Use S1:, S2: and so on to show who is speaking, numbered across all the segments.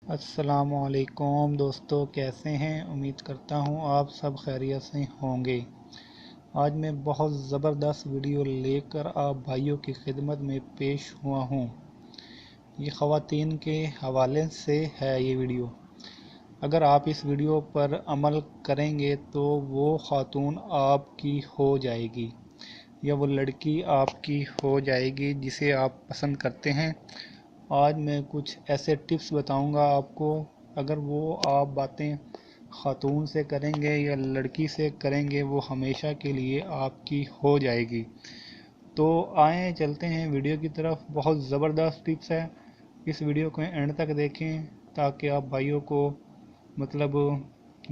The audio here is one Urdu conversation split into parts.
S1: السلام علیکم دوستو، کیسے ہیں؟ امید کرتا ہوں آپ سب خیریت سے ہوں گے۔ آج میں بہت زبردست ویڈیو لے کر آپ بھائیوں کی خدمت میں پیش ہوا ہوں۔ یہ خواتین کے حوالے سے ہے یہ ویڈیو۔ اگر آپ اس ویڈیو پر عمل کریں گے تو وہ خاتون آپ کی ہو جائے گی یا وہ لڑکی آپ کی ہو جائے گی جسے آپ پسند کرتے ہیں۔ آج میں کچھ ایسے ٹپس بتاؤں گا آپ کو، اگر وہ آپ باتیں خاتون سے کریں گے یا لڑکی سے کریں گے وہ ہمیشہ کے لیے آپ کی ہو جائے گی۔ تو آئیں چلتے ہیں ویڈیو کی طرف۔ بہت زبردست ٹپس ہے، اس ویڈیو کو اینڈ تک دیکھیں تاکہ آپ بھائیوں کو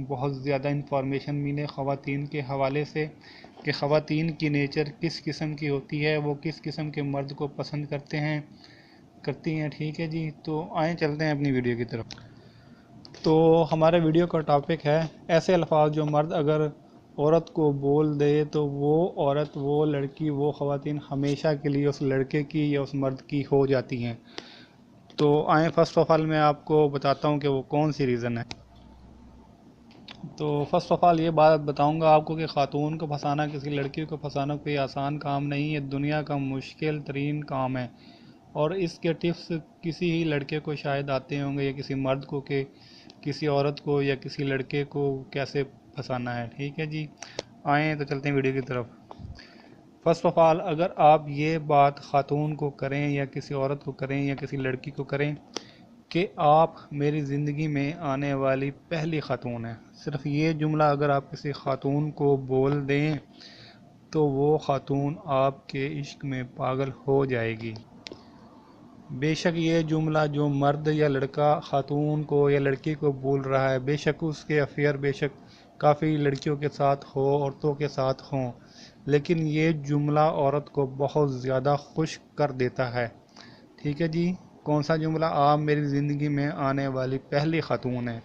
S1: بہت زیادہ انفارمیشن ملے خواتین کے حوالے سے کہ خواتین کی نیچر کس قسم کی ہوتی ہے، وہ کس قسم کے مرد کو پسند کرتی ہیں۔ ٹھیک ہے جی، تو آئیں چلتے ہیں اپنی ویڈیو کی طرف۔ تو ہمارے ویڈیو کا ٹاپک ہے ایسے الفاظ جو مرد اگر عورت کو بول دے تو وہ عورت، وہ لڑکی، وہ خواتین ہمیشہ کے لیے اس لڑکے کی یا اس مرد کی ہو جاتی ہیں۔ تو آئیں فرسٹ آف آل میں آپ کو بتاتا ہوں کہ وہ کون سی ریزن ہے۔ تو فرسٹ آف آل یہ بات بتاؤں گا آپ کو کہ خاتون کو پھنسانا، کسی لڑکی کو پھنسانا کوئی آسان کام نہیں ہے، دنیا کا مشکل ترین کام ہے۔ اور اس کے ٹپس کسی ہی لڑکے کو شاید آتے ہوں گے یا کسی مرد کو کہ کسی عورت کو یا کسی لڑکے کو کیسے پھنسانا ہے۔ ٹھیک ہے جی، آئیں تو چلتے ہیں ویڈیو کی طرف۔ فرسٹ آف آل اگر آپ یہ بات خاتون کو کریں یا کسی عورت کو کریں یا کسی لڑکی کو کریں کہ آپ میری زندگی میں آنے والی پہلی خاتون ہیں، صرف یہ جملہ اگر آپ کسی خاتون کو بول دیں تو وہ خاتون آپ کے عشق میں پاگل ہو جائے گی۔ بے شک یہ جملہ جو مرد یا لڑکا خاتون کو یا لڑکی کو بول رہا ہے، بے شک اس کے افیئر بے شک کافی لڑکیوں کے ساتھ ہو، عورتوں کے ساتھ ہوں، لیکن یہ جملہ عورت کو بہت زیادہ خوش کر دیتا ہے۔ ٹھیک ہے جی، کون سا جملہ؟ آپ میری زندگی میں آنے والی پہلی خاتون ہیں۔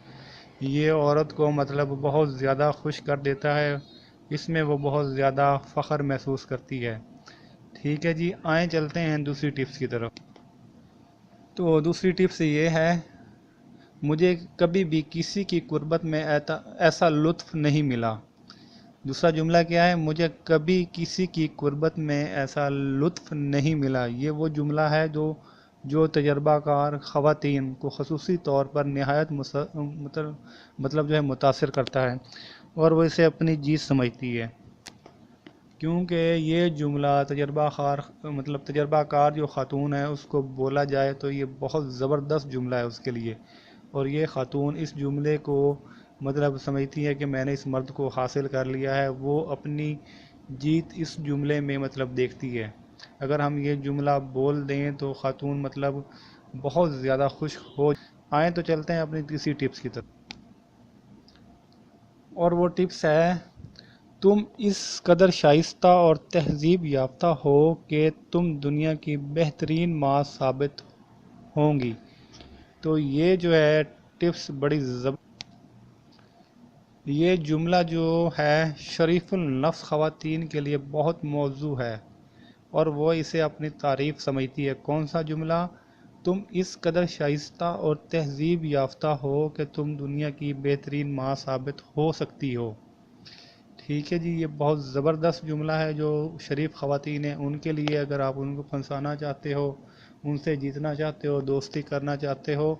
S1: یہ عورت کو بہت زیادہ خوش کر دیتا ہے، اس میں وہ بہت زیادہ فخر محسوس کرتی ہے۔ ٹھیک ہے جی، آئیں چلتے ہیں دوسری ٹپس کی طرف۔ تو دوسری ٹپس یہ ہے، مجھے کبھی بھی کسی کی قربت میں ایسا لطف نہیں ملا۔ دوسرا جملہ کیا ہے؟ مجھے کبھی کسی کی قربت میں ایسا لطف نہیں ملا۔ یہ وہ جملہ ہے جو تجربہ کار خواتین کو خصوصی طور پر نہایت متاثر کرتا ہے اور وہ اسے اپنی جیت سمجھتی ہے، کیونکہ یہ جملہ تجربہ کار جو خاتون ہے اس کو بولا جائے تو یہ بہت زبردست جملہ ہے اس کے لیے، اور یہ خاتون اس جملے کو سمجھتی ہے کہ میں نے اس مرد کو حاصل کر لیا ہے، وہ اپنی جیت اس جملے میں دیکھتی ہے۔ اگر ہم یہ جملہ بول دیں تو خاتون بہت زیادہ خوش ہو۔ آئیں تو چلتے ہیں اپنی تیسری ٹپس کی طرف، اور وہ ٹپس ہے، تم اس قدر شائستہ اور تہذیب یافتہ ہو کہ تم دنیا کی بہترین ماں ثابت ہوں گی۔ تو یہ جو ہے ٹپس بڑی یہ جملہ جو ہے شریف النفس خواتین کے لیے بہت موزوں ہے اور وہ اسے اپنی تعریف سمجھتی ہے۔ کون سا جملہ؟ تم اس قدر شائستہ اور تہذیب یافتہ ہو کہ تم دنیا کی بہترین ماں ثابت ہو سکتی ہو۔ ٹھیک ہے جی، یہ بہت زبردست جملہ ہے جو شریف خواتین ہیں ان کے لیے۔ اگر آپ ان کو پھنسانا چاہتے ہو، ان سے جیتنا چاہتے ہو، دوستی کرنا چاہتے ہو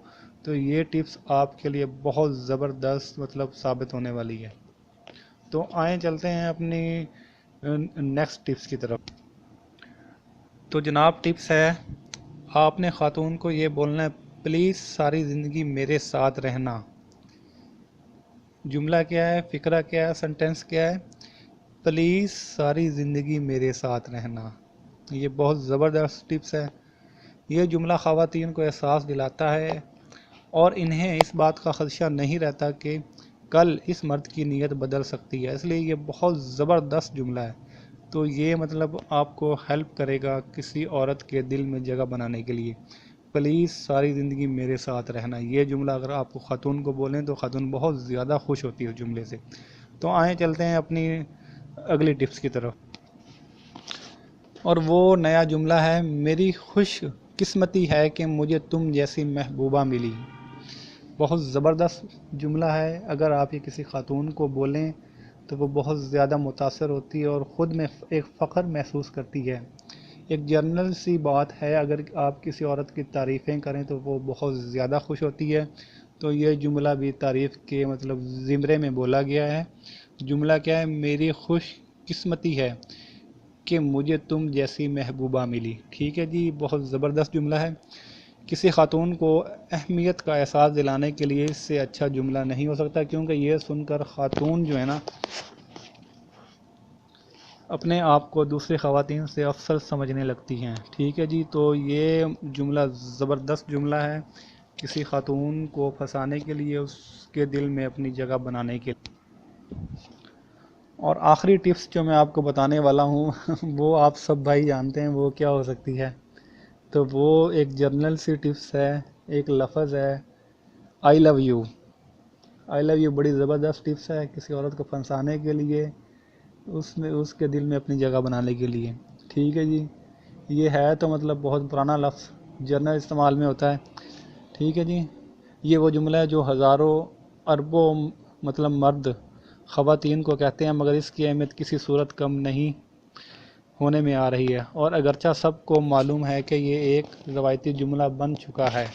S1: تو یہ ٹپس آپ کے لیے بہت زبردست ثابت ہونے والی ہے۔ تو آئیں چلتے ہیں اپنی نیکسٹ ٹپس کی طرف۔ تو جناب ٹپس ہے، آپ نے خاتون کو یہ بولنا ہے، پلیز ساری زندگی میرے ساتھ رہنا۔ جملہ کیا ہے؟ فقرہ کیا ہے؟ سنٹینس کیا ہے؟ پلیز ساری زندگی میرے ساتھ رہنا۔ یہ بہت زبردست ٹپس ہے۔ یہ جملہ خواتین کو احساس دلاتا ہے اور انہیں اس بات کا خدشہ نہیں رہتا کہ کل اس مرد کی نیت بدل سکتی ہے، اس لیے یہ بہت زبردست جملہ ہے۔ تو یہ آپ کو ہیلپ کرے گا کسی عورت کے دل میں جگہ بنانے کے لیے، پلیز ساری زندگی میرے ساتھ رہنا۔ یہ جملہ اگر آپ کو خاتون کو بولیں تو خاتون بہت زیادہ خوش ہوتی ہے اس جملے سے۔ تو آئیں چلتے ہیں اپنی اگلی ٹپس کی طرف، اور وہ نیا جملہ ہے، میری خوش قسمتی ہے کہ مجھے تم جیسی محبوبہ ملی۔ بہت زبردست جملہ ہے، اگر آپ یہ کسی خاتون کو بولیں تو وہ بہت زیادہ متاثر ہوتی ہے اور خود میں ایک فخر محسوس کرتی ہے۔ ایک جنرل سی بات ہے، اگر آپ کسی عورت کی تعریفیں کریں تو وہ بہت زیادہ خوش ہوتی ہے، تو یہ جملہ بھی تعریف کے مطلب زمرے میں بولا گیا ہے۔ جملہ کیا ہے؟ میری خوش قسمتی ہے کہ مجھے تم جیسی محبوبہ ملی۔ ٹھیک ہے جی، بہت زبردست جملہ ہے۔ کسی خاتون کو اہمیت کا احساس دلانے کے لیے اس سے اچھا جملہ نہیں ہو سکتا، کیونکہ یہ سن کر خاتون جو ہے نا اپنے آپ کو دوسری خواتین سے افضل سمجھنے لگتی ہیں۔ ٹھیک ہے جی، تو یہ جملہ زبردست جملہ ہے کسی خاتون کو پھنسانے کے لیے، اس کے دل میں اپنی جگہ بنانے کے لیے۔ اور آخری ٹپس جو میں آپ کو بتانے والا ہوں وہ آپ سب بھائی جانتے ہیں وہ کیا ہو سکتی ہے، تو وہ ایک جرنل سی ٹپس ہے، ایک لفظ ہے آئی love you. I love you بڑی زبردست ٹپس ہے کسی عورت کو پھنسانے کے لیے، اس کے دل میں اپنی جگہ بنانے کے لیے۔ ٹھیک ہے جی، یہ ہے تو مطلب بہت پرانا لفظ، جرنل استعمال میں ہوتا ہے۔ ٹھیک ہے جی، یہ وہ جملہ ہے جو ہزاروں اربوں مطلب مرد خواتین کو کہتے ہیں، مگر اس کی اہمیت کسی صورت کم نہیں ہونے میں آ رہی ہے، اور اگرچہ سب کو معلوم ہے کہ یہ ایک روایتی جملہ بن چکا ہے،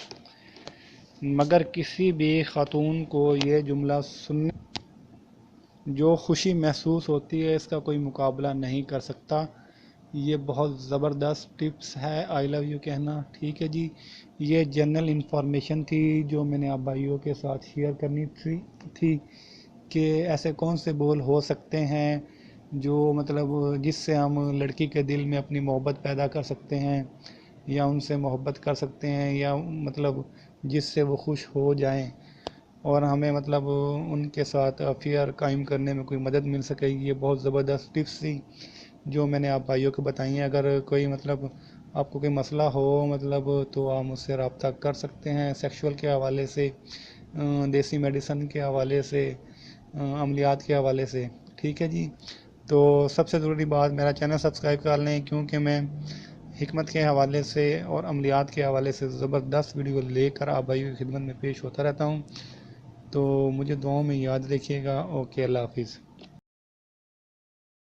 S1: مگر کسی بھی خاتون کو یہ جملہ سننے جو خوشی محسوس ہوتی ہے اس کا کوئی مقابلہ نہیں کر سکتا۔ یہ بہت زبردست ٹپس ہے آئی لو یو کہنا۔ ٹھیک ہے جی، یہ جنرل انفارمیشن تھی جو میں نے آپ بھائیوں کے ساتھ شیئر کرنی تھی کہ ایسے کون سے بول ہو سکتے ہیں جو مطلب جس سے ہم لڑکی کے دل میں اپنی محبت پیدا کر سکتے ہیں، یا ان سے محبت کر سکتے ہیں، یا مطلب جس سے وہ خوش ہو جائیں اور ہمیں مطلب ان کے ساتھ افیئر قائم کرنے میں کوئی مدد مل سکے۔ یہ بہت زبردست ٹپس تھی جو میں نے آپ بھائیوں کو بتائی ہیں۔ اگر کوئی مطلب آپ کو کوئی مسئلہ ہو مطلب تو آپ مجھ سے رابطہ کر سکتے ہیں، سیکشول کے حوالے سے، دیسی میڈیسن کے حوالے سے، عملیات کے حوالے سے۔ ٹھیک ہے جی، تو سب سے ضروری بات میرا چینل سبسکرائب کر لیں، کیونکہ میں حکمت کے حوالے سے اور عملیات کے حوالے سے زبردست ویڈیو لے کر آپ بھائیوں کی خدمت میں پیش ہوتا رہتا ہوں۔ تو مجھے دعاؤں میں یاد رکھیے گا۔ اوکے، اللہ حافظ۔